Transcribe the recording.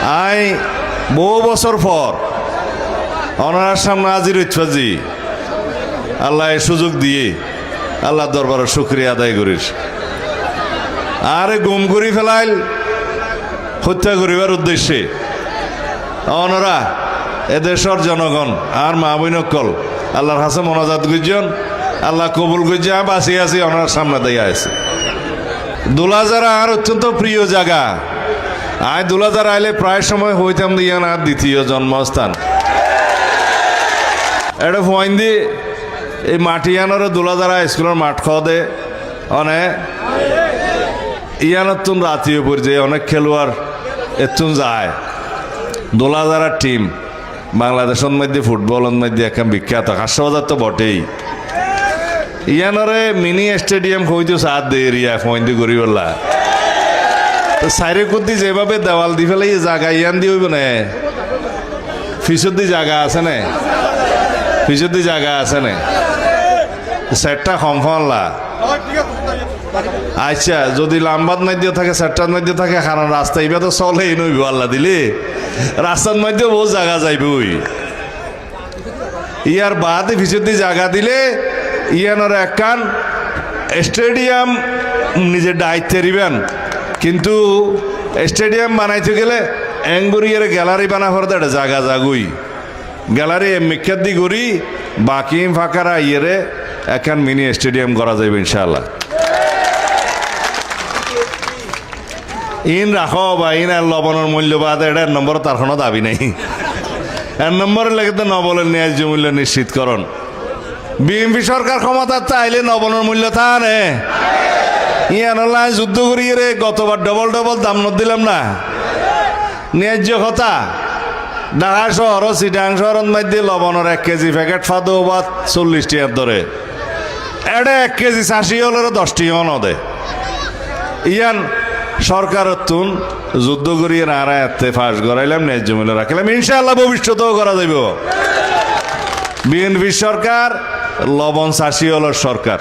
I বহু বছর পর ওনার সামনে হাজির হইছি। আল্লাহ এই সুযোগ দিয়ে আল্লাহ দরবারে শুকরিয়া আদায় করিস। আরে গুম করি ফেলাইল হত্যা করিবার উদ্দেশ্যে ওনারা এদেশের জনগণ আর মা বইনকল আল্লাহর হাসে মনাজাত গুজন আল্লাহ কবুল গুজে বাঁচি আছি ওনার সামনে দিয়ে আছে। দুলাজারা আর অত্যন্ত প্রিয় জায়গা। আয় দুলাজার আইলে প্রায় সময় হইতাম দিয়ান আর দ্বিতীয় জন্মস্থান। এটা ফোন দি এই মাটিয়ানোর দুলাজারা স্কুলের মাঠ খাওয়া দে অনেক ইয়ানোর তুন রাতিও পড়ছে অনেক খেলোয়াড় এতুন যায়। দুলাজারা টিম বাংলাদেশের মধ্যে ফুটবলের মধ্যে এখন বিখ্যাত। হাসপাতাল তো বটেই। ইয়ানরে মিনি স্টেডিয়াম হইতো সাত দে এরিয়া ফোন করি বললা তো সাইরে কুদ্দি যেভাবে দেওয়াল দি ফেলে জায়গা ইয়ান দি হইব না ফিসদি জায়গা আছে না ফিসদি জায়গা আছে না সেটটা কম ফলা। আচ্ছা যদি লাম্বাদ মধ্যে থাকে সেটটার মধ্যে থাকে কারণ রাস্তা এইবার তো চলেই নইব আল্লাহ দিলে রাস্তার মধ্যে বহু জায়গা যাইব। ইয়ার বাদে ফিসদি জায়গা দিলে ইয়ানোর একখান স্টেডিয়াম নিজের দায়িত্বে দিবেন। কিন্তু স্টেডিয়াম বানাইতে গেলে এঙ্গুরিয়ার গ্যালারি বানা ফেরত একটা জায়গা জাগুই গ্যালারি মিক্ষাত দি করি বাকি ফাঁকারা ইয়েরে একখান মিনি স্টেডিয়াম করা যাবে ইনশাআল্লাহ। ইন রাখো বা ইন আর লবণের মূল্য বাদ এটার নম্বর তার কোনো দাবি নেই। এর নম্বরের লেগে তো নবলের ন্যায্য মূল্য নিশ্চিতকরণ। বিএনপি সরকার ক্ষমতা চাইলে নবনের মূল্য থানে ইয়ানলা যুদ্ধ করিয়ে রে গতবার ডবল ডবল দাম ন দিলাম না ন্যায্য কথা। ঢাকা শহর চিটাং শহরের মধ্যে লবণের 1 কেজি প্যাকেট ফাদো বা 40 টাকার ধরে এটা 1 কেজি 80 হলের 10 টাকা নদে। ইয়ান সরকারের তুন যুদ্ধ করিয়ে নারা এতে ফাঁস করাইলাম ন্যায্য মূল্য রাখলাম ইনশাআল্লাহ ভবিষ্যতেও করা যাইব। বিএনপি সরকার লবণ চাষি হল সরকার।